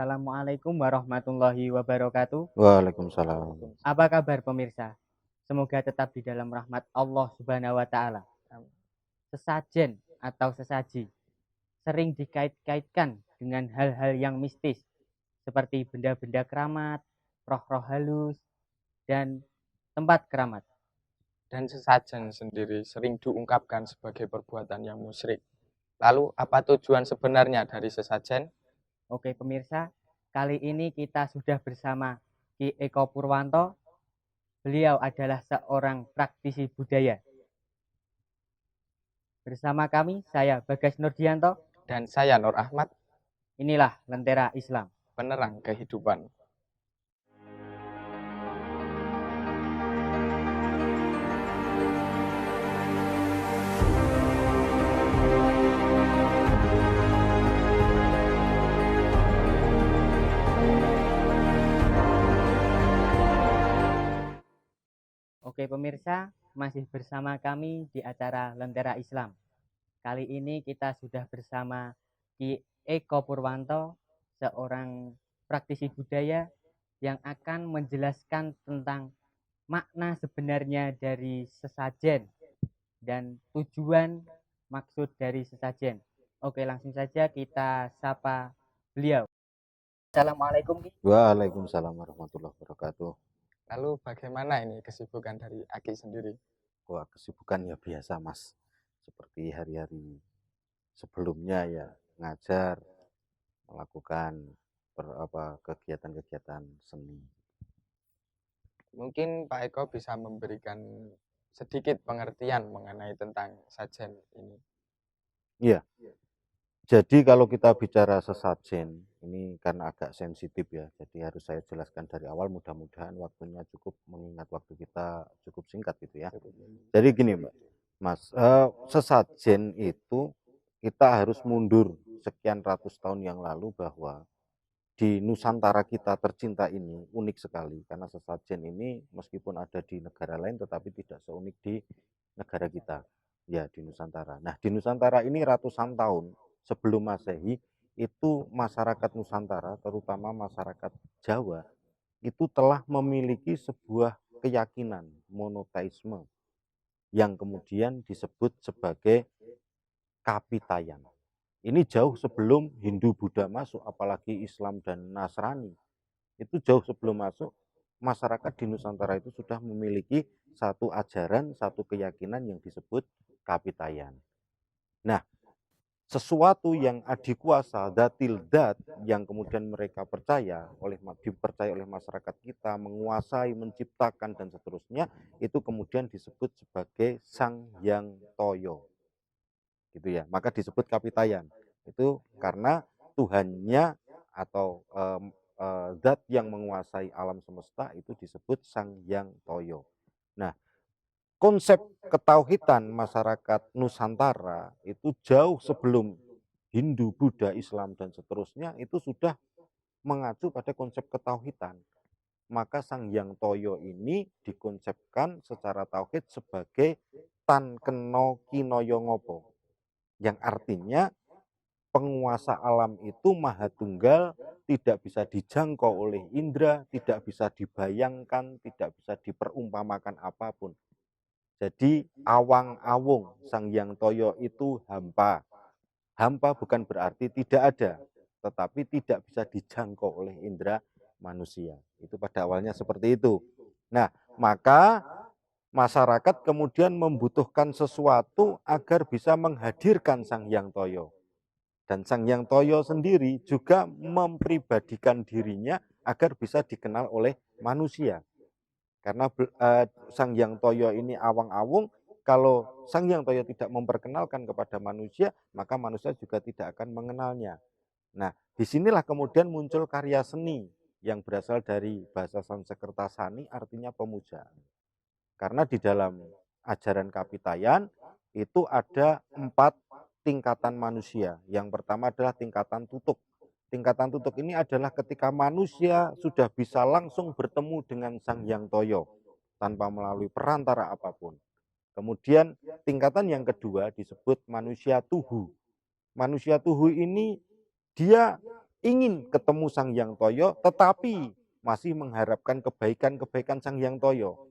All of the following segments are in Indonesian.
Assalamualaikum warahmatullahi wabarakatuh. Waalaikumsalam. Apa kabar pemirsa? Semoga tetap di dalam rahmat Allah Subhanahu wa taala. Sesajen atau sesaji sering dikait-kaitkan dengan hal-hal yang mistis seperti benda-benda keramat, roh-roh halus, dan tempat keramat. Dan sesajen sendiri sering diungkapkan sebagai perbuatan yang musyrik. Lalu apa tujuan sebenarnya dari sesajen? Oke pemirsa, kali ini kita sudah bersama Ki Eko Purwanto. Beliau adalah seorang praktisi budaya. Bersama kami, saya Bagas Nurdianto. Dan saya Nur Ahmad, Inilah Lentera Islam. penerang kehidupan. Oke pemirsa, masih bersama kami di acara Lentera Islam. Kali ini kita sudah bersama Ki Eko Purwanto, seorang praktisi budaya yang akan menjelaskan tentang makna sebenarnya dari sesajen dan tujuan maksud dari sesajen. Oke, langsung saja kita sapa beliau. Assalamualaikum Ki. Waalaikumsalam warahmatullahi wabarakatuh. Lalu bagaimana ini kesibukan dari Aki sendiri? Wah, kesibukan ya biasa, Mas. Seperti hari-hari sebelumnya ya, ngajar, melakukan kegiatan-kegiatan seni. Mungkin Pak Eko bisa memberikan sedikit pengertian mengenai tentang sajen ini. Iya. Jadi kalau kita bicara sesajen, ini karena agak sensitif ya, jadi harus saya jelaskan dari awal, mudah-mudahan waktunya cukup, mengingat waktu kita cukup singkat gitu ya. Jadi gini Mbak, Mas, sesajen itu kita harus mundur sekian ratus tahun yang lalu, bahwa di Nusantara kita tercinta ini unik sekali, karena sesajen ini meskipun ada di negara lain tetapi tidak seunik di negara kita, ya di Nusantara. Nah di Nusantara ini ratusan tahun sebelum Masehi, itu masyarakat Nusantara, terutama masyarakat Jawa, itu telah memiliki sebuah keyakinan monoteisme yang kemudian disebut sebagai Kapitayan. Ini jauh sebelum Hindu Buddha masuk, apalagi Islam dan Nasrani. Itu jauh sebelum masuk, masyarakat di Nusantara itu sudah memiliki satu ajaran, satu keyakinan yang disebut Kapitayan. Nah, sesuatu yang adikuasa, datil dat, yang kemudian mereka dipercaya oleh masyarakat kita, menguasai, menciptakan dan seterusnya, itu kemudian disebut sebagai Sang Hyang Toyo, gitu ya. Maka disebut Kapitayan. Itu karena Tuhannya atau zat yang menguasai alam semesta itu disebut Sang Hyang Toyo. Nah, konsep ketauhidan masyarakat Nusantara itu jauh sebelum Hindu, Buddha, Islam dan seterusnya itu sudah mengacu pada konsep ketauhidan. Maka Sang Hyang Toyo ini dikonsepkan secara tauhid sebagai Tan Keno Kinoyo Ngopo, yang artinya penguasa alam itu maha tunggal, tidak bisa dijangkau oleh indera, tidak bisa dibayangkan, tidak bisa diperumpamakan apapun. Jadi awang-awung Sang Hyang Toyo itu hampa. Hampa bukan berarti tidak ada, tetapi tidak bisa dijangkau oleh indera manusia. Itu pada awalnya seperti itu. Nah, maka masyarakat kemudian membutuhkan sesuatu agar bisa menghadirkan Sang Hyang Toyo. Dan Sang Hyang Toyo sendiri juga mempribadikan dirinya agar bisa dikenal oleh manusia. Karena Sang Hyang Toyo ini awang-awung, kalau Sang Hyang Toyo tidak memperkenalkan kepada manusia, maka manusia juga tidak akan mengenalnya. Nah, disinilah kemudian muncul karya seni yang berasal dari bahasa Sanskerta sani, artinya pemujaan. Karena di dalam ajaran Kapitayan itu ada 4 tingkatan manusia. Yang pertama adalah tingkatan tutuk. Tingkatan tutuk ini adalah ketika manusia sudah bisa langsung bertemu dengan Sang Hyang Toyo tanpa melalui perantara apapun. Kemudian tingkatan yang kedua disebut manusia tuhu. Manusia tuhu ini dia ingin ketemu Sang Hyang Toyo, tetapi masih mengharapkan kebaikan-kebaikan Sang Hyang Toyo.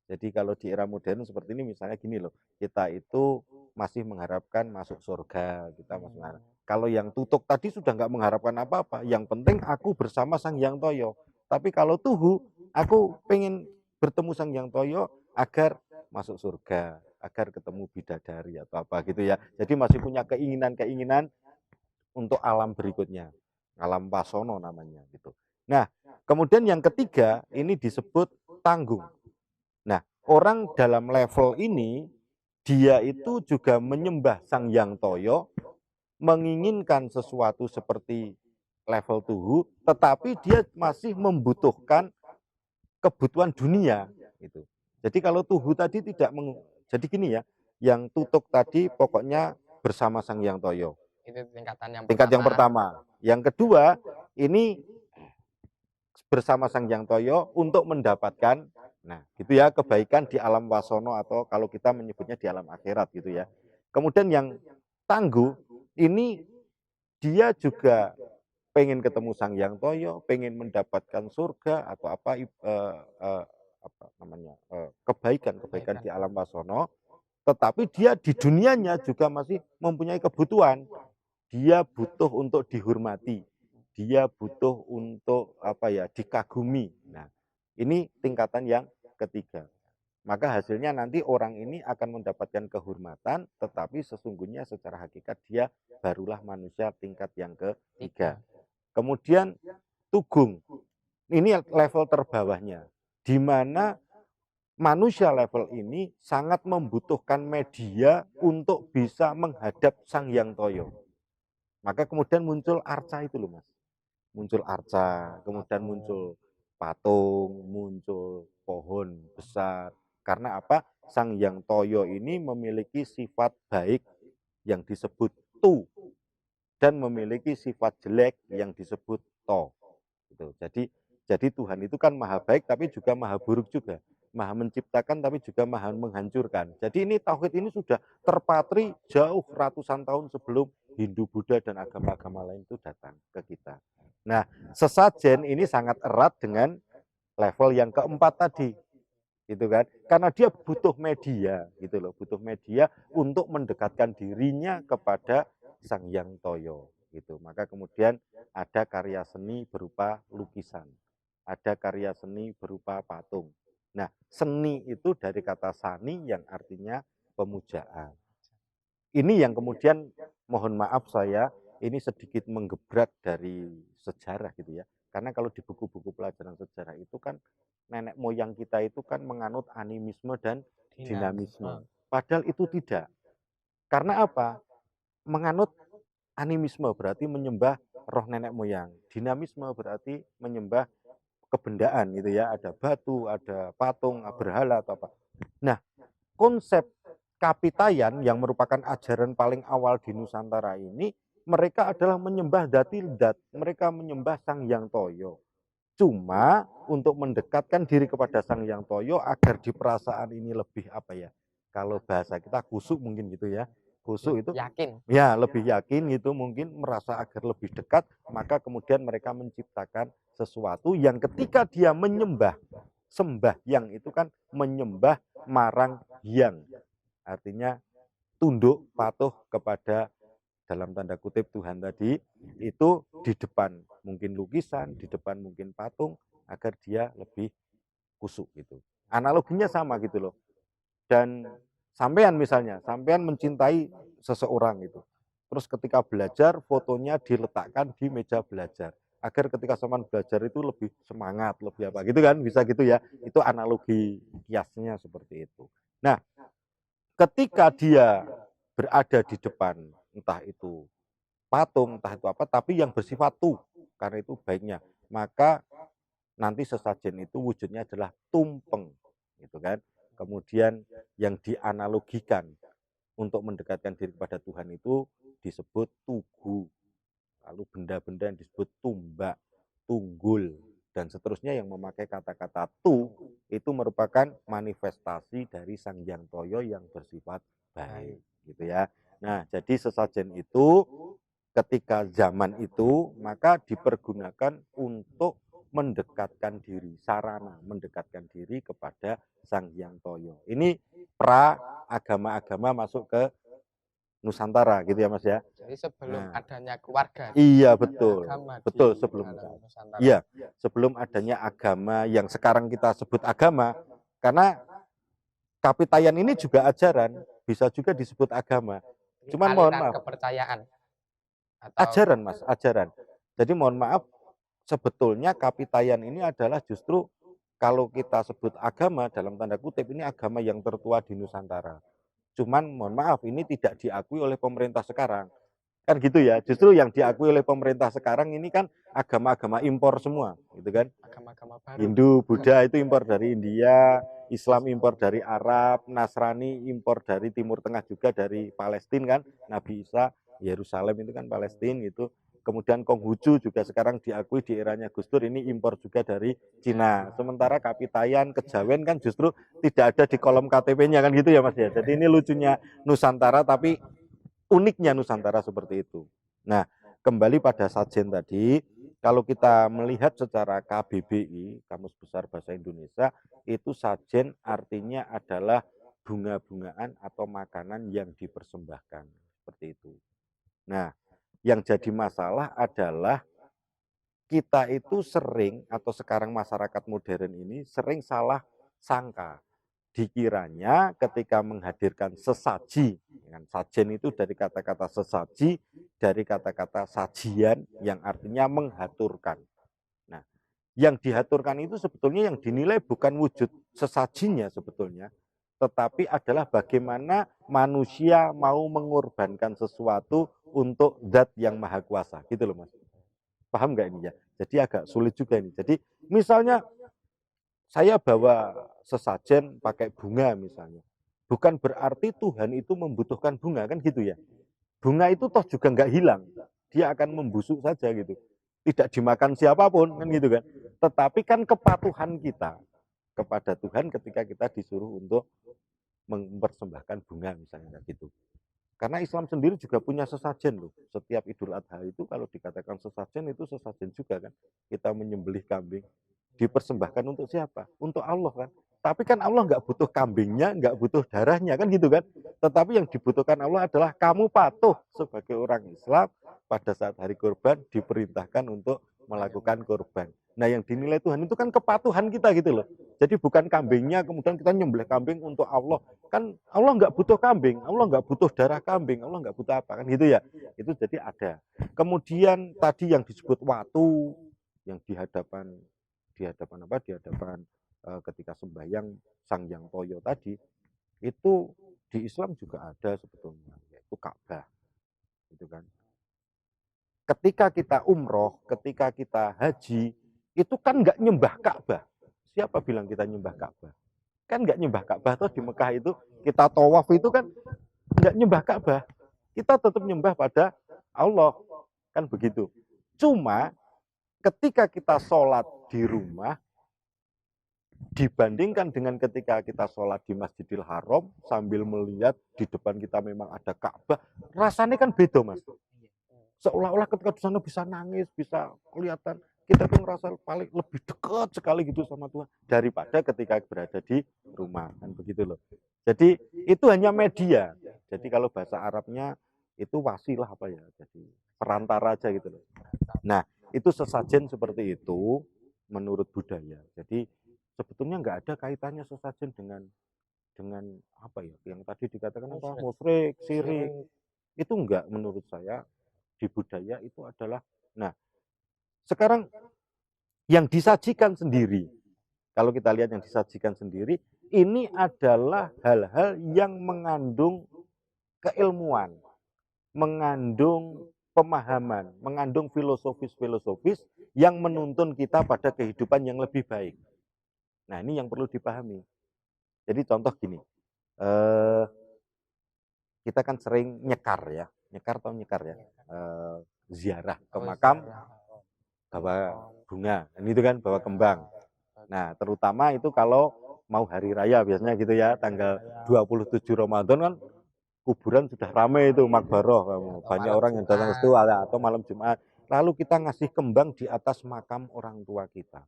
Jadi kalau di era modern seperti ini misalnya gini loh, kita itu masih mengharapkan masuk surga, kita masih mengharap. Kalau yang tutuk tadi sudah nggak mengharapkan apa-apa, yang penting aku bersama Sang Hyang Toyo. Tapi kalau tuhu, aku pengen bertemu Sang Hyang Toyo agar masuk surga, agar ketemu bidadari atau apa gitu ya. Jadi masih punya keinginan-keinginan untuk alam berikutnya, alam wasono namanya gitu. Nah, kemudian yang ketiga ini disebut tanggung. Nah, orang dalam level ini dia itu juga menyembah Sang Hyang Toyo, menginginkan sesuatu seperti level tuhu, tetapi dia masih membutuhkan kebutuhan dunia gitu. Jadi kalau tuhu tadi tidak jadi gini ya, yang tutuk tadi pokoknya bersama Sang Hyang Toyo. Itu tingkatan yang Tingkat yang pertama. pertama. Yang kedua, ini bersama Sang Hyang Toyo untuk mendapatkan, nah gitu ya, kebaikan di alam wasono atau kalau kita menyebutnya di alam akhirat gitu ya. Kemudian yang tangguh, ini dia juga pengen ketemu Sang Hyang Toyo, pengen mendapatkan surga atau apa namanya, kebaikan-kebaikan di alam wasono, tetapi dia di dunianya juga masih mempunyai kebutuhan. Dia butuh untuk dihormati, dia butuh untuk dikagumi. Nah, ini tingkatan yang ketiga. Maka hasilnya nanti orang ini akan mendapatkan kehormatan, tetapi sesungguhnya secara hakikat dia barulah manusia tingkat yang ketiga. Kemudian tugung, ini level terbawahnya, di mana manusia level ini sangat membutuhkan media untuk bisa menghadap Sang Hyang Toyo. Maka kemudian muncul arca itu loh Mas. Muncul arca, kemudian muncul patung, muncul pohon besar. Karena apa? Sang Hyang Toyo ini memiliki sifat baik yang disebut tu dan memiliki sifat jelek yang disebut to. Gitu. Jadi Tuhan itu kan maha baik tapi juga maha buruk juga. Maha menciptakan tapi juga maha menghancurkan. Jadi ini tauhid ini sudah terpatri jauh ratusan tahun sebelum Hindu, Buddha dan agama-agama lain itu datang ke kita. Nah, sesajen ini sangat erat dengan level yang keempat tadi. Gitu kan? Karena dia butuh media gitu loh, butuh media untuk mendekatkan dirinya kepada Sang Hyang Toyo gitu. Maka kemudian ada karya seni berupa lukisan. Ada karya seni berupa patung. Nah, seni itu dari kata sani yang artinya pemujaan. Ini yang kemudian mohon maaf saya ini sedikit menggebrak dari sejarah gitu ya. Karena kalau di buku-buku pelajaran sejarah itu kan nenek moyang kita itu kan menganut animisme dan dinamisme. Padahal itu tidak. Karena apa? Menganut animisme berarti menyembah roh nenek moyang. Dinamisme berarti menyembah kebendaan gitu ya. Ada batu, ada patung, berhala atau apa. Nah, konsep Kapitayan yang merupakan ajaran paling awal di Nusantara ini, mereka adalah menyembah Datildat, mereka menyembah Sang Hyang Toyo. Cuma untuk mendekatkan diri kepada Sang Hyang Toyo agar di perasaan ini lebih kalau bahasa kita kusuk mungkin gitu ya. Kusuk itu yakin. Ya, lebih yakin gitu mungkin merasa agar lebih dekat, maka kemudian mereka menciptakan sesuatu yang ketika dia menyembah sembahyang itu kan menyembah marang hyang. Artinya tunduk patuh kepada dalam tanda kutip Tuhan tadi itu di depan mungkin lukisan, di depan mungkin patung agar dia lebih kusuk gitu. Analoginya sama gitu loh. Dan sampean misalnya, sampean mencintai seseorang itu. Terus ketika belajar fotonya diletakkan di meja belajar agar ketika sampean belajar itu lebih semangat, lebih apa gitu kan, bisa gitu ya. Itu analogi kiasnya seperti itu. Nah, ketika dia berada di depan entah itu patung, entah itu apa, tapi yang bersifat karena itu baiknya, maka nanti sesajen itu wujudnya adalah tumpeng, gitu kan. Kemudian yang dianalogikan untuk mendekatkan diri kepada Tuhan itu disebut tugu. Lalu benda-benda yang disebut tumbak, tunggul, dan seterusnya yang memakai kata-kata itu merupakan manifestasi dari Sang Hyang Toyo yang bersifat baik gitu ya. Nah, jadi sesajen itu ketika zaman itu maka dipergunakan untuk mendekatkan diri, sarana mendekatkan diri kepada Sang Hyang Toyo. Ini pra agama-agama masuk ke Nusantara gitu ya Mas ya. Jadi sebelum Nah, adanya keluarga iya betul. agama Betul di sebelum dalam Nusantara. Iya, sebelum adanya agama yang sekarang kita sebut agama, karena Kapitayan ini juga ajaran, bisa juga disebut agama. Ini Cuman mohon aliran maaf, kepercayaan atau ajaran Mas, ajaran. Jadi mohon maaf, sebetulnya Kapitayan ini adalah justru kalau kita sebut agama dalam tanda kutip ini agama yang tertua di Nusantara. Cuman mohon maaf ini tidak diakui oleh pemerintah sekarang. Kan gitu ya. Justru yang diakui oleh pemerintah sekarang ini kan agama-agama impor semua, gitu kan. agama-agama baru. Hindu, Buddha itu impor dari India, Islam impor dari Arab, Nasrani impor dari Timur Tengah juga dari Palestina kan. Nabi Isa, Yerusalem itu kan Palestina itu. Kemudian Konghucu juga sekarang diakui di eranya Gus Dur ini impor juga dari Cina. Sementara Kapitayan, Kejawen kan justru tidak ada di kolom KTP-nya kan gitu ya Mas ya. Jadi ini lucunya Nusantara tapi uniknya Nusantara seperti itu. Nah, kembali pada sajen tadi, kalau kita melihat secara KBBI, Kamus Besar Bahasa Indonesia, itu sajen artinya adalah bunga-bungaan atau makanan yang dipersembahkan. Seperti itu. Nah, yang jadi masalah adalah kita itu sering, atau sekarang masyarakat modern ini sering salah sangka. Dikiranya ketika menghadirkan sesaji, dengan sajen itu dari kata-kata sesaji, dari kata-kata sajian yang artinya menghaturkan. Nah, yang dihaturkan itu sebetulnya yang dinilai bukan wujud sesajinya sebetulnya, tetapi adalah bagaimana manusia mau mengorbankan sesuatu untuk zat yang maha kuasa. Gitu loh Mas. Paham nggak ini ya? Jadi agak sulit juga ini. Jadi misalnya saya bawa sesajen pakai bunga misalnya. Bukan berarti Tuhan itu membutuhkan bunga, kan gitu ya. Bunga itu toh juga nggak hilang. Dia akan membusuk saja gitu. Tidak dimakan siapapun, kan gitu kan. Tetapi kan kepatuhan kita kepada Tuhan ketika kita disuruh untuk mempersembahkan bunga misalnya gitu. Karena Islam sendiri juga punya sesajen loh. Setiap Idul Adha itu kalau dikatakan sesajen itu sesajen juga kan. Kita menyembelih kambing. Dipersembahkan untuk siapa? Untuk Allah kan. Tapi kan Allah nggak butuh kambingnya, nggak butuh darahnya kan gitu kan. Tetapi yang dibutuhkan Allah adalah kamu patuh sebagai orang Islam pada saat hari kurban diperintahkan untuk melakukan kurban. Nah yang dinilai Tuhan itu kan kepatuhan kita gitu loh. Jadi bukan kambingnya kemudian kita nyembelih kambing untuk Allah. Kan Allah nggak butuh kambing, Allah nggak butuh darah kambing, Allah nggak butuh apa kan gitu ya. Itu jadi ada. Kemudian tadi yang disebut watu yang di hadapan apa? Di hadapan ketika sembahyang Sang Hyang Toyo tadi itu di Islam juga ada sebetulnya, yaitu Ka'bah, gitu kan. Ketika kita umroh, ketika kita haji, itu kan nggak nyembah Ka'bah. Siapa bilang kita nyembah Ka'bah? Kan nggak nyembah Ka'bah tuh di Mekah itu kita tawaf itu kan nggak nyembah Ka'bah. Kita tetap nyembah pada Allah, kan begitu. Cuma ketika kita sholat di rumah, dibandingkan dengan ketika kita sholat di Masjidil Haram sambil melihat di depan kita memang ada Ka'bah, rasanya kan beda Mas. Seolah-olah ketika di sana bisa nangis, bisa kelihatan kita tuh ngerasa paling lebih dekat sekali gitu sama Tuhan daripada ketika berada di rumah kan begitu loh. Jadi itu hanya media. Jadi kalau bahasa Arabnya itu wasilah apa ya? Jadi perantara aja gitu loh. Nah, itu sesajen seperti itu menurut budaya. Jadi sebetulnya nggak ada kaitannya sesajen dengan apa ya? Yang tadi dikatakan apa? Musyrik, syirik. Itu enggak menurut saya di budaya itu adalah nah sekarang yang disajikan sendiri kalau kita lihat yang disajikan sendiri ini adalah hal-hal yang mengandung keilmuan, mengandung pemahaman, mengandung filosofis yang menuntun kita pada kehidupan yang lebih baik. Nah ini yang perlu dipahami. Jadi contoh gini, kita kan sering nyekar ya, nyekar ya, ziarah ke makam, bawa bunga, dan itu kan bawa kembang. Nah, terutama itu kalau mau hari raya biasanya gitu ya, tanggal 27 Ramadan kan kuburan sudah ramai itu makbaroh, Atau banyak malam orang yang datang ke Jumat. situ atau malam Jumat. Lalu kita ngasih kembang di atas makam orang tua kita.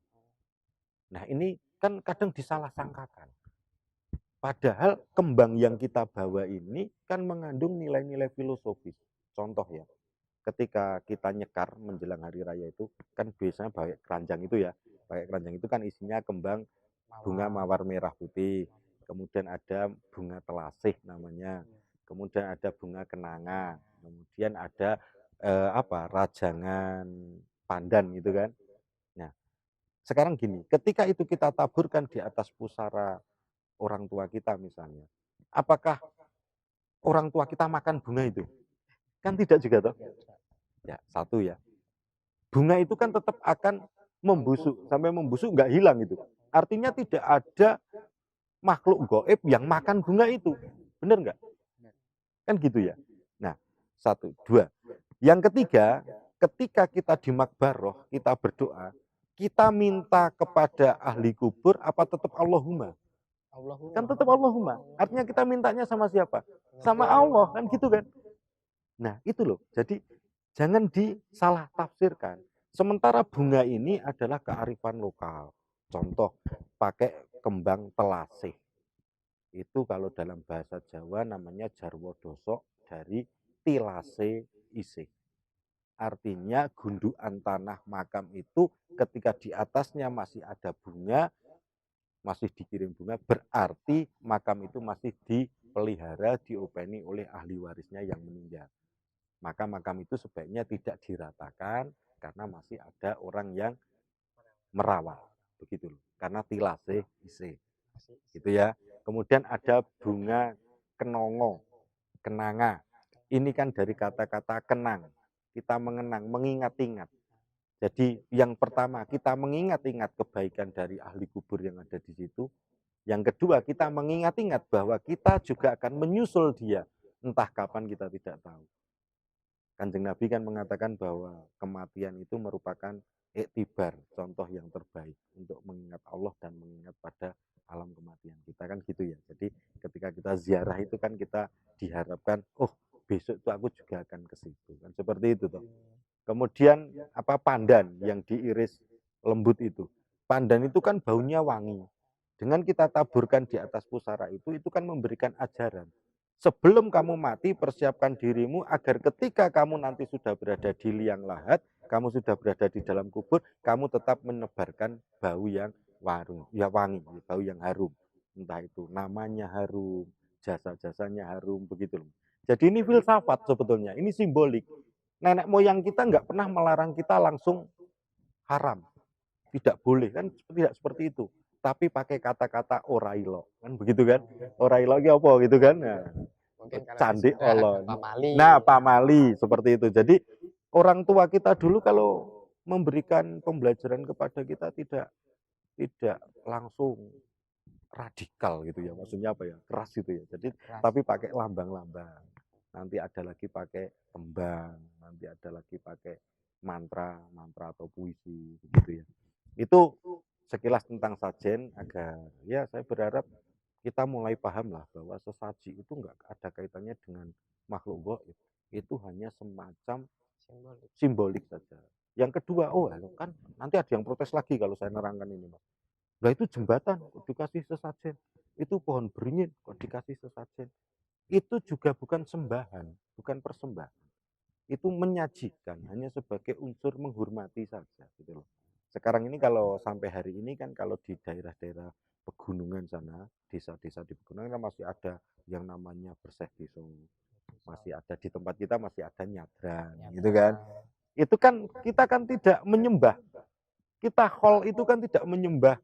Nah ini kan kadang disalah sangkakan. Padahal kembang yang kita bawa ini kan mengandung nilai-nilai filosofis. Contoh ya, ketika kita nyekar menjelang hari raya itu kan biasanya pakai keranjang itu ya. Pakai keranjang itu kan isinya kembang bunga mawar merah putih. Kemudian ada bunga telasih namanya. Kemudian ada bunga kenanga. Kemudian ada rajangan pandan gitu kan. Nah, sekarang gini, ketika itu kita taburkan di atas pusara orang tua kita misalnya, apakah orang tua kita makan bunga itu? Kan tidak juga toh. Ya, satu ya. Bunga itu kan tetap akan membusuk, sampai membusuk nggak hilang itu. Artinya tidak ada makhluk gaib yang makan bunga itu. Benar nggak? Kan gitu ya. Nah, satu, dua. Yang ketiga, ketika kita di makbaroh, kita berdoa, kita minta kepada ahli kubur apa tetap Allahumma? Kan tetap Allahumma. Artinya kita mintanya sama siapa? Sama Allah, kan gitu kan? Nah, itu loh. Jadi jangan disalah tafsirkan. Sementara bunga ini adalah kearifan lokal. Contoh, pakai kembang telasih. Itu kalau dalam bahasa Jawa namanya jarwo dosok dari tilase isih. Artinya gundukan tanah makam itu ketika di atasnya masih ada bunga, masih dikirim bunga, berarti makam itu masih dipelihara, diopeni oleh ahli warisnya yang meninggal. Maka makam itu sebaiknya tidak diratakan karena masih ada orang yang merawat. Begitu loh. Karena tilase ise. Gitu ya. Kemudian ada bunga kenongo, kenanga. Ini kan dari kata-kata kenang. Kita mengenang, mengingat-ingat. Jadi yang pertama kita mengingat-ingat kebaikan dari ahli kubur yang ada di situ. Yang kedua kita mengingat-ingat bahwa kita juga akan menyusul dia. Entah kapan kita tidak tahu. Kanjeng Nabi kan mengatakan bahwa kematian itu merupakan iktibar, contoh yang terbaik untuk mengingat Allah dan mengingat pada alam kematian kita kan gitu ya. Jadi ketika kita ziarah itu kan kita diharapkan, oh besok itu aku juga akan ke situ kan seperti itu toh. Kemudian pandan yang diiris lembut itu. Pandan itu kan baunya wangi. Dengan kita taburkan di atas pusara itu kan memberikan ajaran. Sebelum kamu mati, persiapkan dirimu agar ketika kamu nanti sudah berada di liang lahat, kamu sudah berada di dalam kubur, kamu tetap menebarkan bau yang wangi, bau yang harum. Entah itu namanya harum, jasa-jasanya harum, begitu loh. Jadi ini filsafat sebetulnya, ini simbolik. Nenek moyang kita nggak pernah melarang kita langsung haram. Tidak boleh, kan tidak seperti itu. Tapi pakai kata-kata orailo, kan begitu kan? Orailo itu apa gitu kan? Nah, candi Allah. Nah, pamali seperti itu. Jadi orang tua kita dulu kalau memberikan pembelajaran kepada kita tidak langsung radikal gitu ya. Maksudnya apa ya? Keras gitu ya. Jadi tapi pakai lambang-lambang. Nanti ada lagi pakai kembang, nanti ada lagi pakai mantra atau puisi gitu ya. Itu sekilas tentang sajen agar ya saya berharap kita mulai paham lah bahwa sesaji itu enggak ada kaitannya dengan makhluk gaib. Itu hanya semacam simbolik saja. Yang kedua, kan nanti ada yang protes lagi kalau saya nerangkan ini, Mas. Lah itu jembatan kok dikasih sesajen. Itu pohon beringin kok dikasih sesajen. Itu juga bukan sembahan, bukan persembahan. Itu menyajikan hanya sebagai unsur menghormati saja gitu loh. Sekarang ini kalau sampai hari ini kan kalau di daerah-daerah pegunungan sana, desa-desa di pegunungan kan masih ada yang namanya berseh desa. Masih ada di tempat kita masih ada nyadran gitu kan. Itu kan kita kan tidak menyembah. Kita khol itu kan tidak menyembah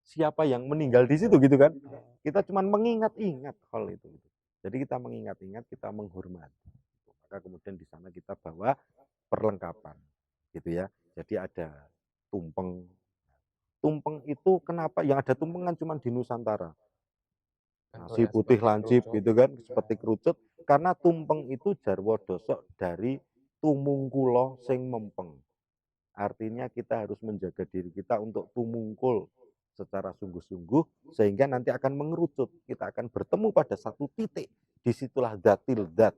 siapa yang meninggal di situ gitu kan. Kita cuma mengingat-ingat hal itu. Jadi kita mengingat-ingat, kita menghormati. Maka kemudian di sana kita bawa perlengkapan gitu ya. Jadi ada tumpeng. Tumpeng itu kenapa yang ada tumpeng kan cuma di Nusantara. Nasi putih lancip gitu kan, seperti kerucut. Karena tumpeng itu jarwo dosok dari tumungkulo sing mempeng. Artinya kita harus menjaga diri kita untuk tumungkul secara sungguh-sungguh sehingga nanti akan mengerucut. Kita akan bertemu pada satu titik. Disitulah Dzatil Dzat.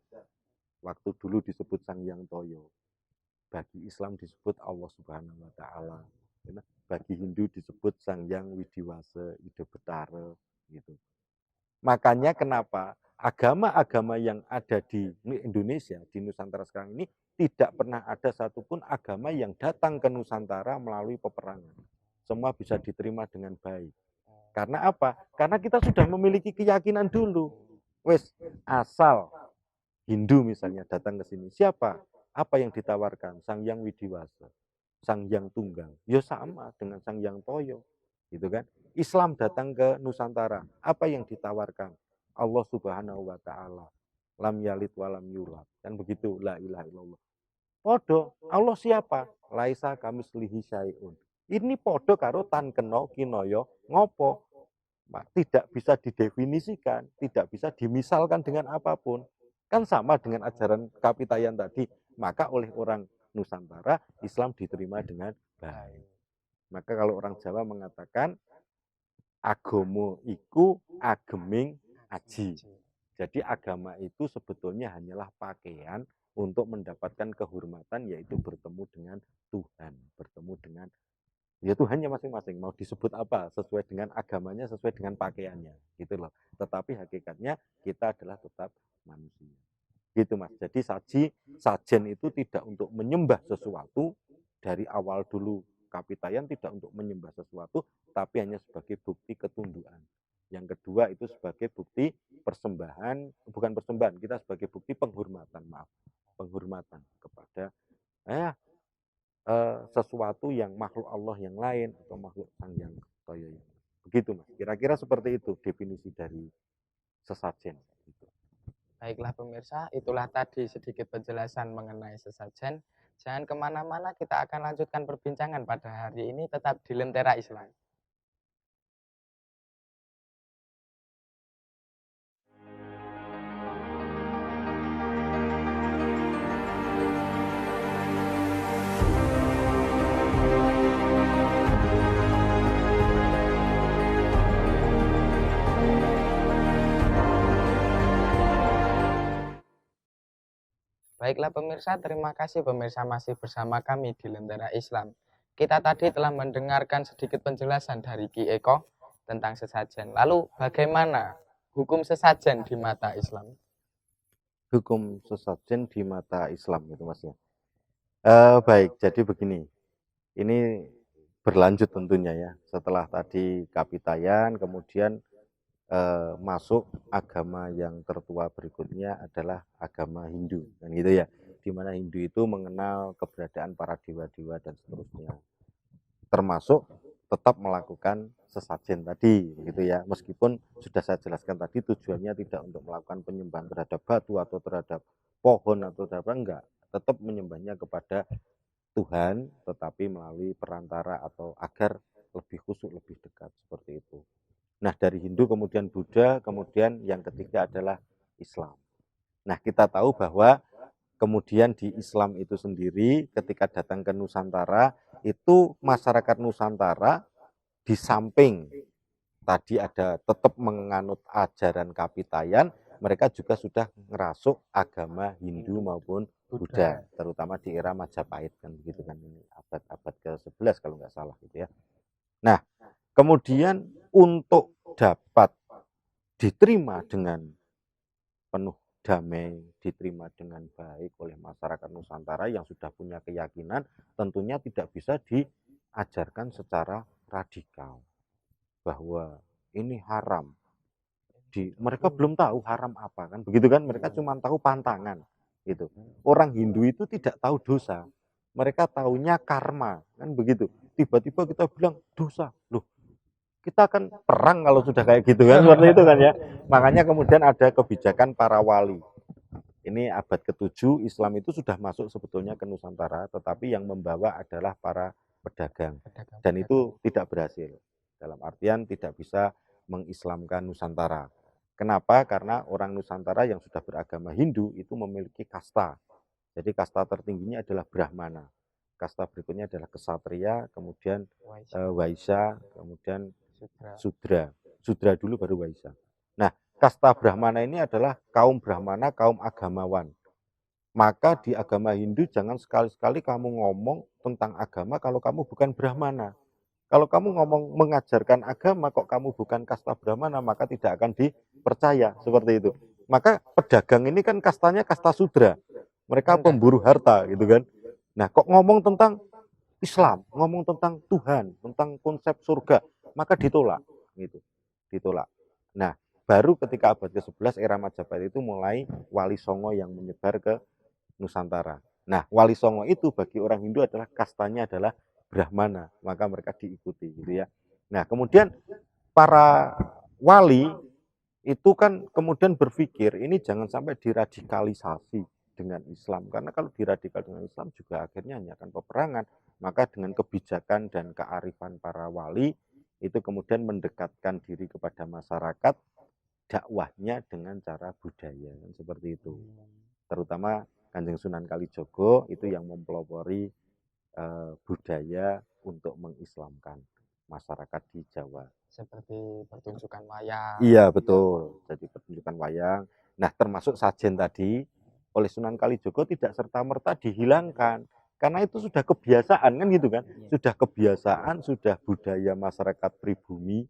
Waktu dulu disebut Sang Hyang Toyo. Bagi Islam disebut Allah Subhanahu wa taala. Bagi Hindu disebut Sang Hyang Widiwasa Ida Betara gitu. Makanya kenapa agama-agama yang ada di Indonesia, di Nusantara sekarang ini tidak pernah ada satupun agama yang datang ke Nusantara melalui peperangan. Semua bisa diterima dengan baik. Karena apa? Karena kita sudah memiliki keyakinan dulu. Wes, asal Hindu misalnya datang ke sini, siapa? Apa yang ditawarkan? Sang Hyang Widiwasa, Sang Hyang Tunggal. Ya sama dengan Sang Hyang Toyo, gitu kan? Islam datang ke Nusantara, apa yang ditawarkan? Allah Subhanahu wa taala. Lam yalid walam yulad. Kan begitu, la ilaha illallah. Podo, Allah siapa? Laisa kamislihi syai'un. Ini podo karo tan kena kinaya ngopo? Tidak bisa didefinisikan, tidak bisa dimisalkan dengan apapun. Kan sama dengan ajaran Kapitayan tadi. Maka oleh orang Nusantara, Islam diterima dengan baik. Maka kalau orang Jawa mengatakan, agama iku ageming aji. Jadi agama itu sebetulnya hanyalah pakaian untuk mendapatkan kehormatan, yaitu bertemu dengan Tuhan, bertemu dengan ya Tuhannya masing-masing, mau disebut apa sesuai dengan agamanya, sesuai dengan pakaiannya, gitu loh. Tetapi hakikatnya kita adalah tetap manusia, gitu Mas. Jadi sajen itu tidak untuk menyembah sesuatu. Dari awal dulu Kapitayan tidak untuk menyembah sesuatu, tapi hanya sebagai bukti ketundukan. Yang kedua itu sebagai bukti persembahan, bukan persembahan, kita sebagai bukti penghormatan, penghormatan kepada sesuatu yang makhluk Allah yang lain atau makhluk Sang Hyang Toyo. Begitu Mas. Kira-kira seperti itu definisi dari sesajen. Gitu. Baiklah pemirsa, itulah tadi sedikit penjelasan mengenai sesajen. Jangan kemana-mana, kita akan lanjutkan perbincangan pada hari ini tetap di Lentera Islam. Baiklah pemirsa, terima kasih pemirsa masih bersama kami di Lentera Islam. Kita tadi telah mendengarkan sedikit penjelasan dari Ki Eko tentang sesajen. Lalu bagaimana hukum sesajen di mata Islam? Hukum sesajen di mata Islam itu Mas ya. Baik, jadi begini. Ini berlanjut tentunya ya. Setelah tadi Kapitayan, kemudian masuk agama yang tertua berikutnya adalah agama Hindu, kan gitu ya. Di mana Hindu itu mengenal keberadaan para dewa-dewa dan seterusnya. Termasuk tetap melakukan sesajen tadi, gitu ya. Meskipun sudah saya jelaskan tadi tujuannya tidak untuk melakukan penyembahan terhadap batu atau terhadap pohon atau terhadap enggak, tetap menyembahnya kepada Tuhan, tetapi melalui perantara atau agar lebih khusyuk, lebih dekat seperti itu. Nah, dari Hindu kemudian Buddha, kemudian yang ketiga adalah Islam. Nah, kita tahu bahwa kemudian di Islam itu sendiri ketika datang ke Nusantara, itu masyarakat Nusantara di samping tadi ada tetap menganut ajaran Kapitayan, mereka juga sudah ngerasuk agama Hindu maupun Buddha, terutama di era Majapahit kan begitu kan, ini abad ke-11 kalau nggak salah gitu ya. Nah, kemudian untuk dapat diterima dengan penuh damai, diterima dengan baik oleh masyarakat Nusantara yang sudah punya keyakinan, tentunya tidak bisa diajarkan secara radikal bahwa ini haram. Mereka belum tahu haram apa kan, begitu kan? Mereka cuma tahu pantangan gitu. Orang Hindu itu tidak tahu dosa, mereka taunya karma kan begitu. Tiba-tiba kita bilang dosa, loh kita akan perang kalau sudah kayak gitu kan, seperti itu kan ya. Makanya kemudian ada kebijakan para wali. Ini abad ke-7 Islam itu sudah masuk sebetulnya ke Nusantara, tetapi yang membawa adalah para pedagang. Dan itu tidak berhasil. Dalam artian tidak bisa mengislamkan Nusantara. Kenapa? Karena orang Nusantara yang sudah beragama Hindu itu memiliki kasta. Jadi kasta tertingginya adalah Brahmana. Kasta berikutnya adalah Ksatria, kemudian Waisya, kemudian Sudra. Sudra dulu baru Waisya. Nah, kasta Brahmana ini adalah kaum Brahmana, kaum agamawan. Maka di agama Hindu jangan sekali-sekali kamu ngomong tentang agama kalau kamu bukan Brahmana. Kalau kamu ngomong mengajarkan agama kok kamu bukan kasta Brahmana, maka tidak akan dipercaya, seperti itu. Maka pedagang ini kan kastanya kasta Sudra. Mereka pemburu harta gitu kan. Nah, kok ngomong tentang Islam, ngomong tentang Tuhan, tentang konsep surga, maka ditolak gitu. Ditolak. Nah, baru ketika abad ke-11 era Majapahit itu mulai Wali Songo yang menyebar ke Nusantara. Nah, Wali Songo itu bagi orang Hindu adalah kastanya adalah Brahmana, maka mereka diikuti gitu ya. Nah, kemudian para wali itu kan kemudian berpikir ini jangan sampai diradikalisasi dengan Islam, karena kalau diradikal dengan Islam juga akhirnya hanya akan peperangan. Maka dengan kebijakan dan kearifan para wali itu kemudian mendekatkan diri kepada masyarakat, dakwahnya dengan cara budaya, kan seperti itu. Terutama Kanjeng Sunan Kalijogo itu yang mempelopori budaya untuk mengislamkan masyarakat di Jawa. Seperti pertunjukan wayang. Iya betul, jadi pertunjukan wayang. Nah, termasuk sajen tadi oleh Sunan Kalijogo tidak serta-merta dihilangkan, karena itu sudah kebiasaan kan gitu kan, sudah kebiasaan, sudah budaya masyarakat pribumi,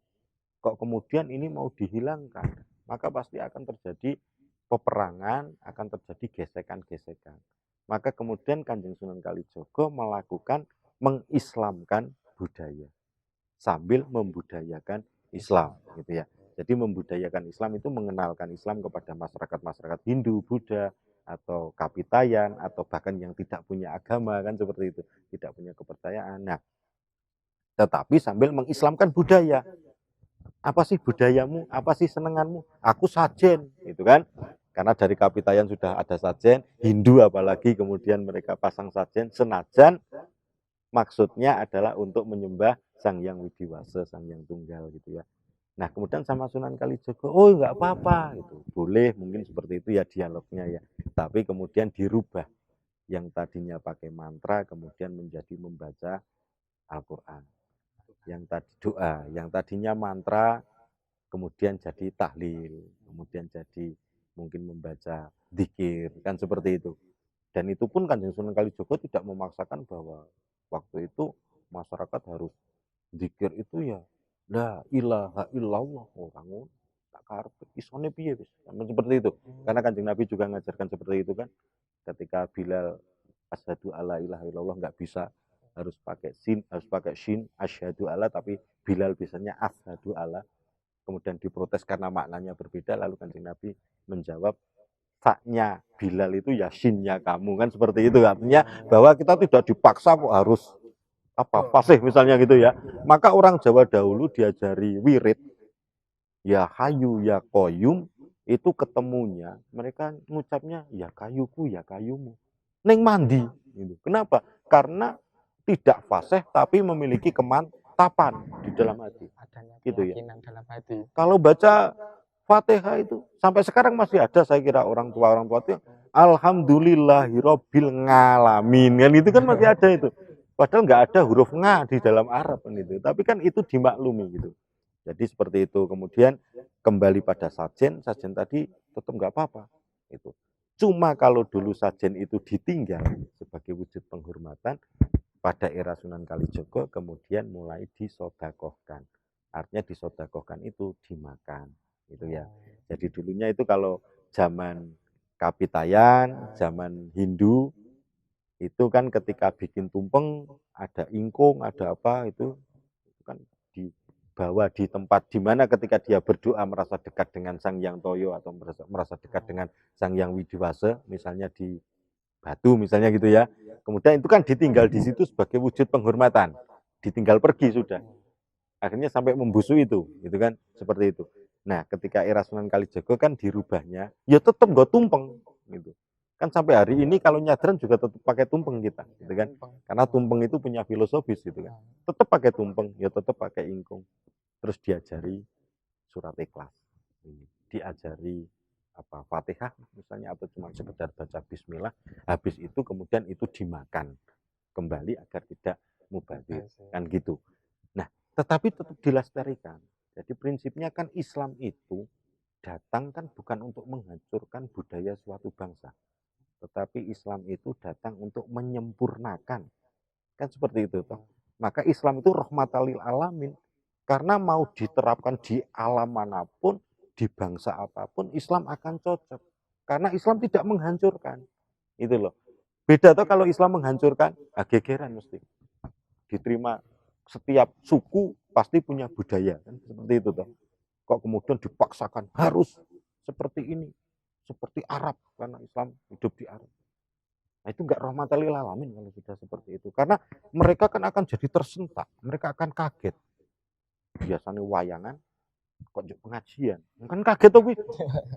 kok kemudian ini mau dihilangkan, maka pasti akan terjadi peperangan, akan terjadi gesekan-gesekan. Maka kemudian Kanjeng Sunan Kalijogo melakukan mengislamkan budaya sambil membudayakan Islam gitu ya. Jadi membudayakan Islam itu mengenalkan Islam kepada masyarakat-masyarakat Hindu, Buddha, atau Kapitayan, atau bahkan yang tidak punya agama kan seperti itu, tidak punya kepercayaan. Nah, tetapi sambil mengislamkan budaya. Apa sih budayamu? Apa sih senenganmu? Aku sajen, gitu kan? Karena dari Kapitayan sudah ada sajen, Hindu apalagi kemudian mereka pasang sajen, senajan maksudnya adalah untuk menyembah Sang Hyang Widiwasa, Sang Hyang Tunggal gitu ya. Nah, kemudian sama Sunan Kalijogo, oh enggak apa-apa gitu. Boleh mungkin seperti itu ya dialognya ya. Tapi kemudian dirubah, yang tadinya pakai mantra kemudian menjadi membaca Al-Qur'an. Yang tadi doa, yang tadinya mantra kemudian jadi tahlil, kemudian jadi mungkin membaca zikir, kan seperti itu. Dan itu pun Kanjeng Sunan Kalijogo tidak memaksakan bahwa waktu itu masyarakat harus zikir itu ya la ilaha illallah, orang tak karep isone piye wis, seperti itu. Karena Kanjeng Nabi juga mengajarkan seperti itu kan. Ketika Bilal asyhadu alla ilaha illallah nggak bisa, harus pakai shin asyhadu alla, tapi Bilal bisanya asyhadu alla. Kemudian diprotes karena maknanya berbeda, lalu Kanjeng Nabi menjawab, saknya Bilal itu ya shinnya kamu, kan seperti itu. Artinya bahwa kita tidak dipaksa kok harus fasih misalnya gitu ya. Maka orang Jawa dahulu diajari wirid ya hayu ya koyum, itu ketemunya mereka ngucapnya ya kayuku ya kayumu neng mandi gitu. Kenapa? Karena tidak fasih tapi memiliki kemantapan di dalam hati. Adanya Gitu ya. keyakinan dalam hati. Kalau baca Fatihah itu sampai sekarang masih ada, saya kira orang tua itu alhamdulillahirabbil ngalamin kan, itu kan masih ada itu. Padahal nggak ada huruf nga di dalam Arab kan itu. Tapi kan itu dimaklumi gitu. Jadi seperti itu. Kemudian kembali pada sajen tadi tetap nggak apa-apa itu. Cuma kalau dulu sajen itu ditinggal sebagai wujud penghormatan, pada era Sunan Kalijogo kemudian mulai disodakohkan. Artinya disodakohkan itu dimakan gitu ya. Jadi dulunya itu kalau zaman Kapitayan, zaman Hindu itu kan ketika bikin tumpeng ada ingkung, ada apa itu kan dibawa di tempat di mana ketika dia berdoa merasa dekat dengan Sang Hyang Toyo atau merasa dekat dengan Sang Hyang Widiwasa, misalnya di Batu misalnya gitu ya. Kemudian itu kan ditinggal di situ sebagai wujud penghormatan. Ditinggal pergi sudah. Akhirnya sampai membusuk itu, gitu kan, seperti itu. Nah, ketika era Sunan Kalijogo kan dirubahnya, ya tetap nggak tumpeng, gitu. Kan sampai hari ini kalau nyadran juga tetap pakai tumpeng kita, gitu kan. Karena tumpeng itu punya filosofis, gitu kan. Tetap pakai tumpeng, ya tetap pakai ingkung. Terus diajari surat ikhlas, diajari apa Fatihah misalnya, atau cuma sekedar baca Bismillah. Habis itu kemudian itu dimakan kembali agar tidak mubazir, kan gitu. Nah, tetapi tetap dilestarikan. Jadi prinsipnya kan Islam itu datang kan bukan untuk menghancurkan budaya suatu bangsa, tetapi Islam itu datang untuk menyempurnakan. Kan seperti itu toh. Maka Islam itu rahmatan lil alamin. Karena mau diterapkan di alam manapun, di bangsa apapun, Islam akan cocok. Karena Islam tidak menghancurkan. Itu loh. Beda tuh kalau Islam menghancurkan, gegeran mesti. Diterima setiap suku pasti punya budaya. Kan seperti itu toh. Kok kemudian dipaksakan harus seperti ini. Seperti Arab, karena Islam hidup di Arab. Nah, itu enggak rahmatan lil alamin kalau sudah seperti itu. Karena mereka kan akan jadi tersentak, mereka akan kaget. Biasanya wayangan kok pengajian. Kan kaget tuh,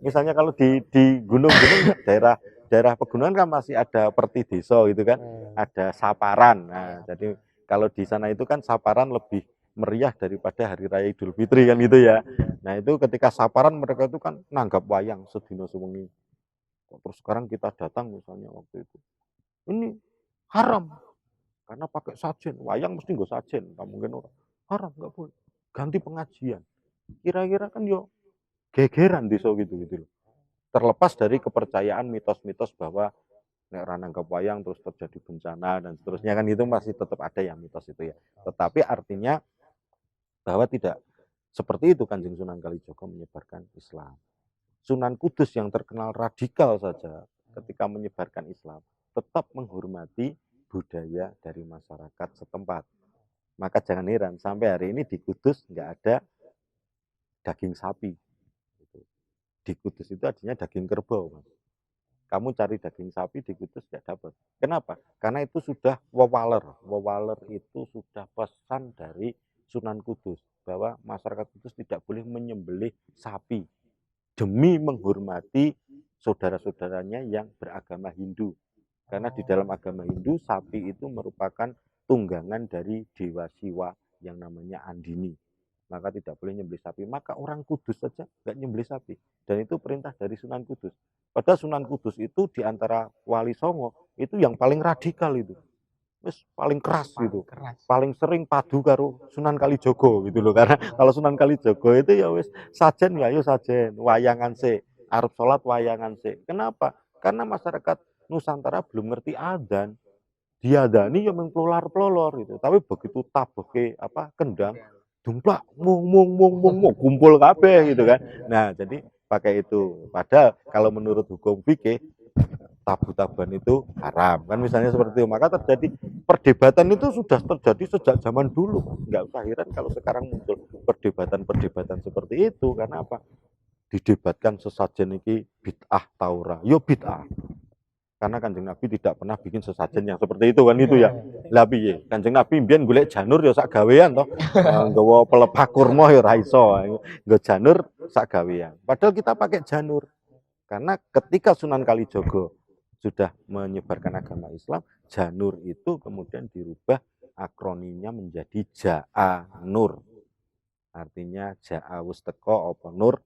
misalnya kalau di gunung-gunung daerah pegunungan kan masih ada perti desa gitu kan, ada saparan. Nah, jadi kalau di sana itu kan saparan lebih meriah daripada hari raya Idul Fitri kan gitu ya. Nah, itu ketika saparan mereka itu kan nanggap wayang sedina sewengi. Terus sekarang kita datang misalnya waktu itu, ini haram karena pakai sajen, wayang mesti nggak sajen, nggak mungkin orang haram, nggak boleh, ganti pengajian. Kira-kira kan yo gegeran desa gitu loh. Terlepas dari kepercayaan mitos-mitos bahwa nek ora nanggap wayang terus terjadi bencana dan seterusnya kan, itu masih tetap ada ya mitos itu ya. Tetapi artinya bahwa tidak seperti itu Kanjeng Sunan Kalijaga menyebarkan Islam. Sunan Kudus yang terkenal radikal saja ketika menyebarkan Islam tetap menghormati budaya dari masyarakat setempat. Maka jangan heran sampai hari ini di Kudus nggak ada daging sapi. Di Kudus itu artinya daging kerbau, Mas. Kamu cari daging sapi di Kudus nggak dapat. Kenapa? Karena itu sudah wewaler. Wewaler itu sudah pesan dari Sunan Kudus bahwa masyarakat Kudus tidak boleh menyembelih sapi demi menghormati saudara-saudaranya yang beragama Hindu. Karena di dalam agama Hindu, sapi itu merupakan tunggangan dari Dewa Siwa yang namanya Andini. Maka tidak boleh nyembelih sapi. Maka orang Kudus saja nggak nyembelih sapi. Dan itu perintah dari Sunan Kudus. Padahal Sunan Kudus itu di antara Wali Songo, itu yang paling radikal itu. Wis paling keras gitu. Paling sering padu karo Sunan Kalijaga gitu loh. Karena kalau Sunan Kalijaga itu ya wis sajen ya yo sajen, wayangan sik, arep salat wayangan sik. Kenapa? Karena masyarakat Nusantara belum ngerti adzan. Diadani ya mengplolar-plolor gitu. Tapi begitu tabeke kendang, dumplak mung kumpul kabeh gitu kan. Nah, jadi pakai itu. Padahal kalau menurut hukum fikih tabu-tabuan itu haram kan misalnya seperti itu. Maka terjadi perdebatan itu sudah terjadi sejak zaman dulu. Nggak usah heran kalau sekarang muncul perdebatan-perdebatan seperti itu. Karena apa? Didebatkan sesajen iki bid'ah taura. Yo bid'ah. Karena Kanjeng Nabi tidak pernah bikin sesajen yang seperti itu kan itu ya. Lah piye? Kanjeng Nabi mbiyen golek janur ya sak gawean toh. Nggawa pelepah kurma ya ora iso. Nggo janur sak gawean. Padahal kita pakai janur. Karena ketika Sunan Kalijaga sudah menyebarkan agama Islam, janur itu kemudian dirubah akronimnya menjadi Ja'anur. Artinya Ja'a wis teko apa nur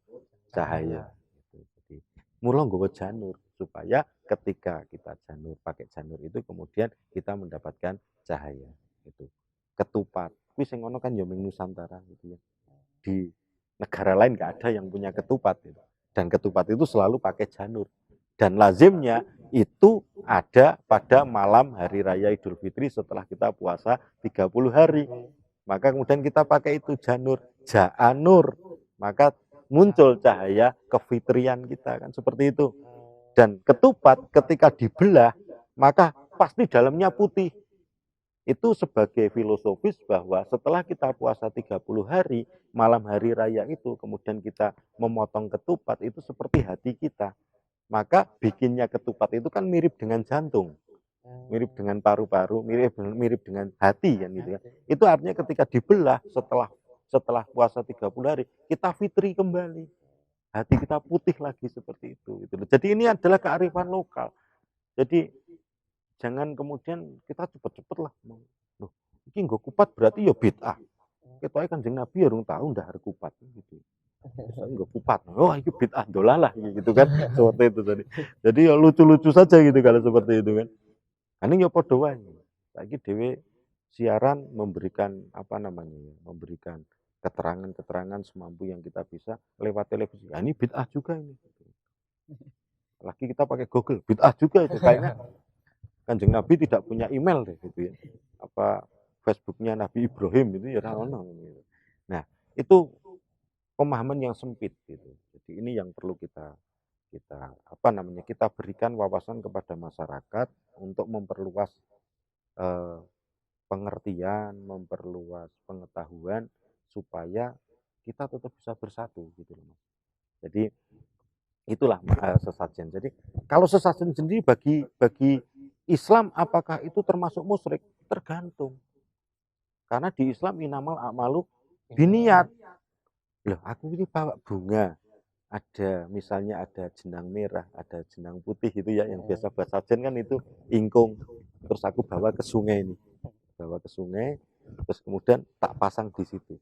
cahaya. Jadi mula nggawa janur supaya ketika kita pakai janur itu kemudian kita mendapatkan cahaya. Itu. Ketupat. Kuwi sing ngono kan ya ning Nusantara gitu ya. Di negara lain nggak ada yang punya ketupat gitu. Dan ketupat itu selalu pakai janur. Dan lazimnya itu ada pada malam hari raya Idul Fitri setelah kita puasa 30 hari. Maka kemudian kita pakai itu janur, Ja'anur. Maka muncul cahaya kefitrian kita kan seperti itu. Dan ketupat ketika dibelah maka pasti dalamnya putih. Itu sebagai filosofis bahwa setelah kita puasa 30 hari, malam hari raya itu kemudian kita memotong ketupat itu seperti hati kita. Maka bikinnya ketupat itu kan mirip dengan jantung, mirip dengan paru-paru, mirip dengan hati kan gitu ya. Itu artinya ketika dibelah setelah puasa 30 hari, kita fitri kembali. Hati kita putih lagi seperti itu gitu. Jadi ini adalah kearifan lokal. Jadi jangan kemudian kita cepet-cepet lah. Loh, ini nggak kupat berarti ya bid'ah. Kita Kanjeng Nabi ya tahu ndahar kupat gitu. Nggak kupat, oh itu bid'ah dolalah gitu kan, seperti itu tadi. Jadi ya lucu-lucu saja gitu kalau seperti itu kan. Ini ya padha wae. Saiki dhewe siaran memberikan apa namanya ya, memberikan keterangan-keterangan semampu yang kita bisa lewat televisi. Ini bid'ah juga ini. Lagi kita pakai Google, bid'ah juga itu. Kayaknya Kanjeng Nabi tidak punya email deh gitu ya. Apa Facebooknya Nabi Ibrahim itu ya gitu. Nah, itu pemahaman yang sempit gitu. Jadi ini yang perlu kita kita berikan wawasan kepada masyarakat untuk memperluas eh, pengertian, memperluas pengetahuan supaya kita tetap bisa bersatu gitu loh. Jadi itulah sesajen. Jadi kalau sesajen sendiri bagi Islam apakah itu termasuk musyrik? Tergantung. Karena di Islam inamal a'malu biniat. Loh, aku ini bawa bunga. Ada misalnya ada jenang merah, ada jenang putih itu ya yang biasa buat sajen kan itu ingkung. Terus aku bawa ke sungai ini. Bawa ke sungai, terus kemudian tak pasang di situ.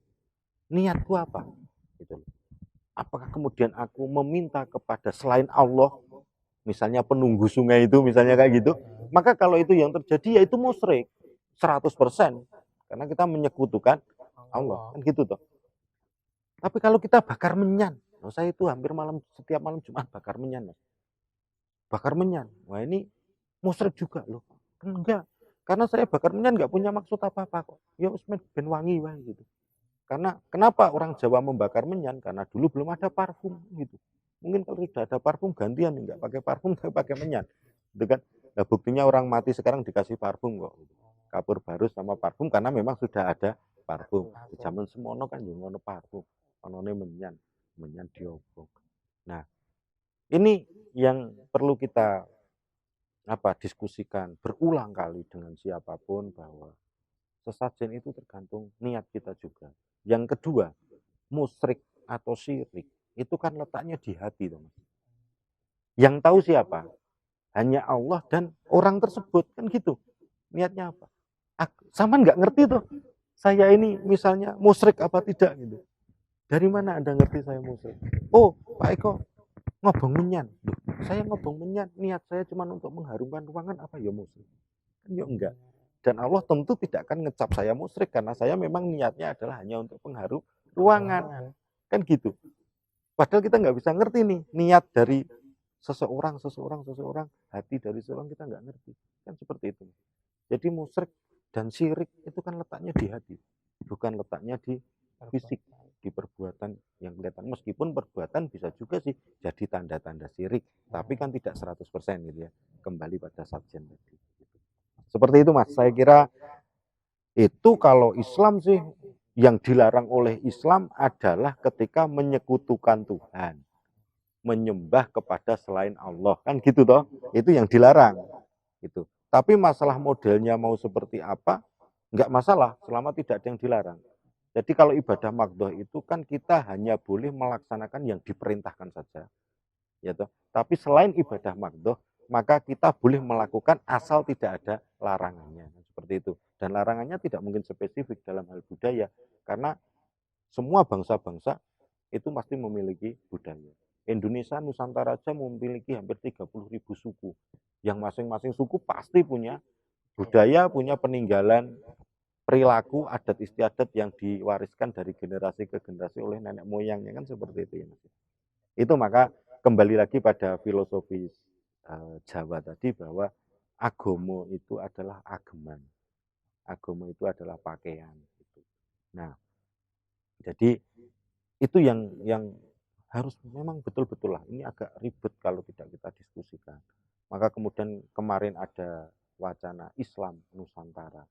Niatku apa? Gitu. Apakah kemudian aku meminta kepada selain Allah, misalnya penunggu sungai itu, misalnya kayak gitu, maka kalau itu yang terjadi ya itu musyrik 100%, karena kita menyekutukan Allah, kan gitu toh. Tapi kalau kita bakar menyan, saya itu hampir setiap malam Jumat bakar menyan, Mas. Bakar menyan, wah ini musyrik juga loh. Enggak, karena saya bakar menyan nggak punya maksud apa-apa kok. Ya usmen ben wangi wah gitu. Karena kenapa orang Jawa membakar menyan? Karena dulu belum ada parfum gitu. Mungkin kalau sudah ada parfum gantian nggak pakai parfum tapi pakai menyan. Itu kan. Nah, buktinya orang mati sekarang dikasih parfum kok. Kapur baru sama parfum karena memang sudah ada parfum. Di zaman semono kan yang ngono parfum. Onone menyan diobong. Nah, ini yang perlu kita diskusikan berulang kali dengan siapapun bahwa sesajen itu tergantung niat kita juga. Yang kedua, musyrik atau syirik itu kan letaknya di hati, teman. Yang tahu siapa? Hanya Allah dan orang tersebut, kan gitu. Niatnya apa? Sama nggak ngerti tuh. Saya ini misalnya musyrik apa tidak gitu. Dari mana Anda ngerti saya musyrik? Oh, Pak Eko ngobong menyan. Duh, saya ngobong menyan, niat saya cuma untuk mengharumkan ruangan, apa ya musyrik? Kan ya enggak. Dan Allah tentu tidak akan ngecap saya musyrik karena saya memang niatnya adalah hanya untuk pengharum ruangan. Kan gitu. Padahal kita nggak bisa ngerti nih niat dari seseorang, hati dari seseorang kita nggak ngerti. Kan seperti itu. Jadi musyrik dan syirik itu kan letaknya di hati, bukan letaknya di fisik, di perbuatan yang kelihatan. Meskipun perbuatan bisa juga sih jadi tanda-tanda syirik, tapi kan tidak 100% gitu ya. Kembali pada sajen tadi. Seperti itu Mas, saya kira itu kalau Islam sih yang dilarang oleh Islam adalah ketika menyekutukan Tuhan, menyembah kepada selain Allah, kan gitu toh, itu yang dilarang gitu. Tapi masalah modelnya mau seperti apa, enggak masalah selama tidak ada yang dilarang. Jadi kalau ibadah magdoh itu kan kita hanya boleh melaksanakan yang diperintahkan saja, ya toh. Tapi selain ibadah magdoh, maka kita boleh melakukan asal tidak ada larangannya, seperti itu. Dan larangannya tidak mungkin spesifik dalam hal budaya, karena semua bangsa-bangsa itu pasti memiliki budaya. Indonesia, Nusantara saja memiliki hampir 30.000 suku, yang masing-masing suku pasti punya budaya, punya peninggalan perilaku adat istiadat yang diwariskan dari generasi ke generasi oleh nenek moyangnya, kan seperti itu ya. Itu maka kembali lagi pada filosofis Jawa tadi bahwa agomo itu adalah ageman, agomo itu adalah pakaian. Nah, jadi itu yang harus memang betul-betul lah. Ini agak ribet kalau tidak kita diskusikan. Maka kemudian kemarin ada wacana Islam Nusantara,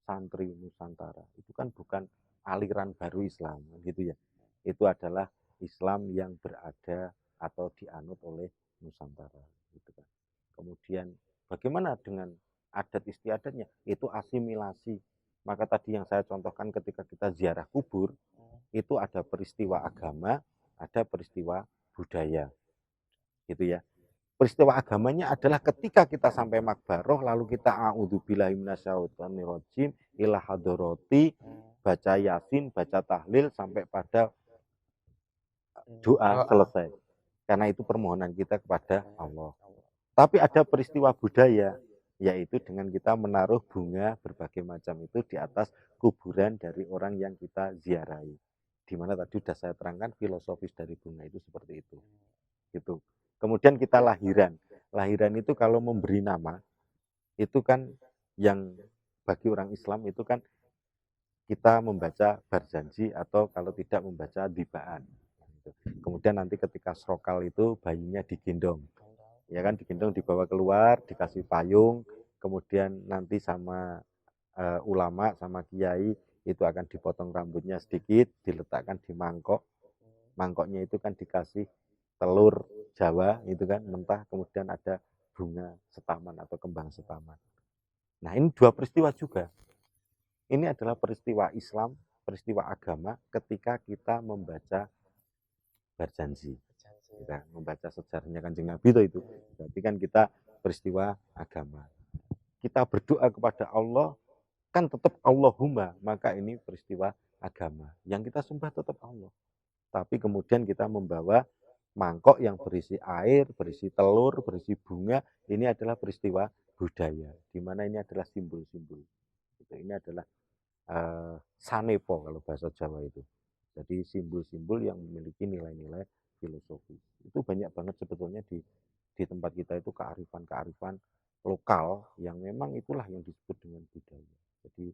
santri Nusantara. Itu kan bukan aliran baru Islam, gitu ya. Itu adalah Islam yang berada atau dianut oleh Nusantara, gitu kan. Kemudian bagaimana dengan adat istiadatnya? Itu asimilasi. Maka tadi yang saya contohkan ketika kita ziarah kubur, itu ada peristiwa agama, ada peristiwa budaya. Gitu ya. Peristiwa agamanya adalah ketika kita sampai makbaroh lalu kita a'udzubillahi minasyaitonirrajim ila hadarati, baca yasin, baca tahlil sampai pada doa selesai. Karena itu permohonan kita kepada Allah. Tapi ada peristiwa budaya yaitu dengan kita menaruh bunga berbagai macam itu di atas kuburan dari orang yang kita ziarahi. Di mana tadi sudah saya terangkan filosofis dari bunga itu seperti itu. Gitu. Kemudian kita lahiran. Lahiran itu kalau memberi nama, itu kan yang bagi orang Islam itu kan kita membaca berjanji atau kalau tidak membaca dibaan. Kemudian nanti ketika srokal itu bayinya digendong, ya kan, digendong dibawa keluar, dikasih payung, kemudian nanti sama ulama sama kiai itu akan dipotong rambutnya sedikit, diletakkan di mangkok, mangkoknya itu kan dikasih telur Jawa itu kan mentah, kemudian ada bunga setaman atau kembang setaman. Nah ini dua peristiwa juga. Ini adalah peristiwa Islam, peristiwa agama ketika kita membaca berjanji. Kita membaca sejarahnya Kanjeng Nabi itu. Berarti kan kita peristiwa agama. Kita berdoa kepada Allah, kan tetap Allahumma, maka ini peristiwa agama. Yang kita sembah tetap Allah. Tapi kemudian kita membawa mangkok yang berisi air, berisi telur, berisi bunga, ini adalah peristiwa budaya, di mana ini adalah simbol-simbol. Ini adalah sanepo kalau bahasa Jawa itu. Jadi simbol-simbol yang memiliki nilai-nilai filosofis. Itu banyak banget sebetulnya di tempat kita itu kearifan-kearifan lokal yang memang itulah yang disebut dengan budaya. Jadi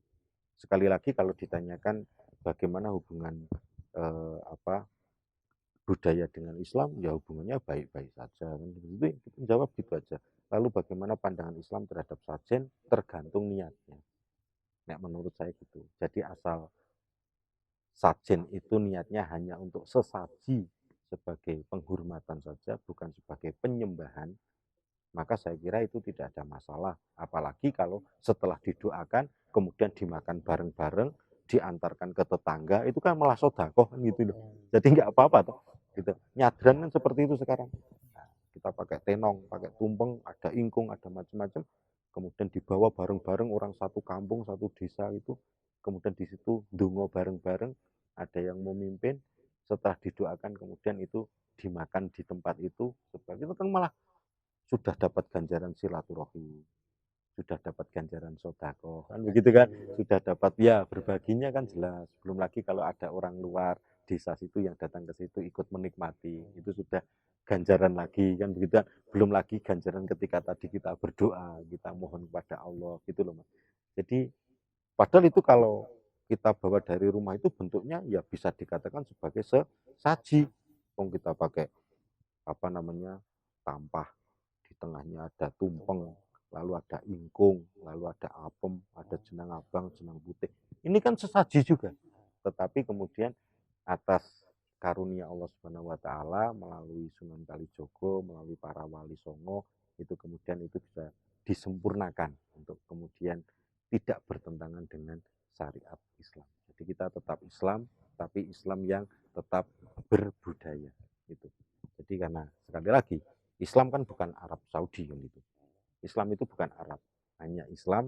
sekali lagi kalau ditanyakan bagaimana hubungan budaya dengan Islam, ya hubungannya baik-baik saja. Itu kita jawab gitu aja. Lalu bagaimana pandangan Islam terhadap sajen tergantung niatnya. Nah, menurut saya gitu. Jadi asal sajen itu niatnya hanya untuk sesaji sebagai penghormatan saja, bukan sebagai penyembahan, maka saya kira itu tidak ada masalah. Apalagi kalau setelah didoakan, kemudian dimakan bareng-bareng, diantarkan ke tetangga, itu kan malah sodakoh kan gitu loh. Jadi nggak apa-apa toh. Gitu. Nyadran kan seperti itu sekarang. Nah, kita pakai tenong, pakai tumpeng, ada ingkung, ada macam-macam. Kemudian dibawa bareng-bareng orang satu kampung, satu desa itu. Kemudian di situ ndonga bareng-bareng, ada yang memimpin. Setelah didoakan, kemudian itu dimakan di tempat itu. Sebagai itu kan malah sudah dapat ganjaran silaturahmi, sudah dapat ganjaran sodako, kan begitu kan, sudah dapat ya berbaginya kan jelas. Belum lagi kalau ada orang luar desa situ yang datang ke situ ikut menikmati, itu sudah ganjaran lagi kan begitu kan. Belum lagi ganjaran ketika tadi kita berdoa, kita mohon kepada Allah gitu loh Mas. Jadi padahal itu kalau kita bawa dari rumah itu bentuknya ya bisa dikatakan sebagai sesaji. Kita pakai apa namanya tampah, di tengahnya ada tumpeng, lalu ada ingkung, lalu ada apem, ada jenang abang, jenang putih. Ini kan sesaji juga. Tetapi kemudian atas karunia Allah Subhanahu wa taala melalui Sunan Kalijogo, melalui para wali songo, itu kemudian itu bisa disempurnakan untuk kemudian tidak bertentangan dengan syariat Islam. Jadi kita tetap Islam, tapi Islam yang tetap berbudaya. Gitu. Jadi karena sekali lagi Islam kan bukan Arab Saudi kan gitu. Islam itu bukan Arab, hanya Islam